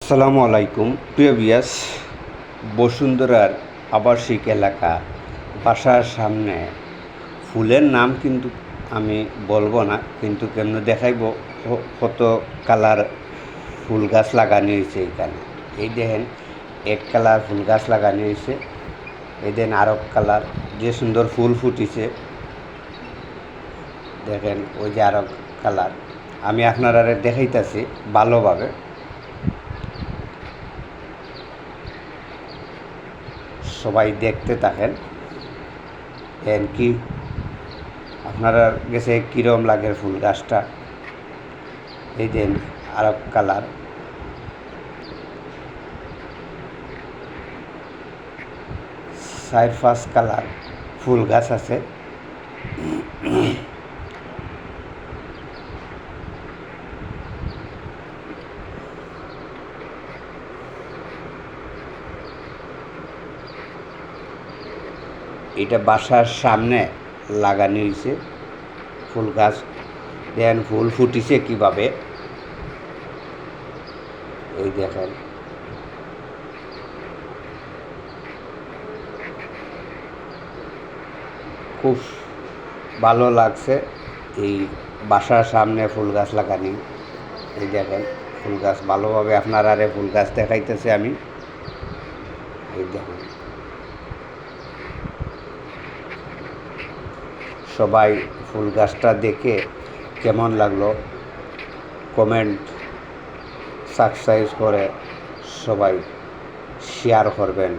আসসালামু আলাইকুম প্রিয় ভিউয়ার্স। বসুন্ধরার আবাসিক এলাকা বাসার সামনে ফুলের নাম কিন্তু আমি বলবো না, কিন্তু কেমনে দেখাইব কত কালার ফুল গাছ লাগানো হয়েছে এখানে। এই দেখেন এক কালার ফুল গাছ লাগানো হয়েছে, এই দেন আরো কালার, যে সুন্দর ফুল ফুটিছে দেখেন, ওই যে আরো কালার। আমি আপনারা দেখাইতেছি ভালোভাবে, সবাই দেখতে থাকেন। দেন কি আপনারা গেছে কীরম লাগে ফুল গাছটা। এই দেন আরো কালার, চার পাঁচ কালার ফুল গাছ আছে। এটা বাসার সামনে লাগানো হয়েছে ফুল গাছ। দেন ফুল ফুটিছে কিভাবে, এই দেখেন। খুব ভালো লাগছে এই বাসার সামনে ফুল গাছ লাগানি। এই দেখেন ফুল গাছ ভালোভাবে আপনারা ফুল গাছ দেখাইতেছে আমি। এই দেখেন সবাই ফুল গাছটা দেখে কেমন লাগলো কমেন্ট সাবস্ক্রাইব করে সবাই শেয়ার করবেন।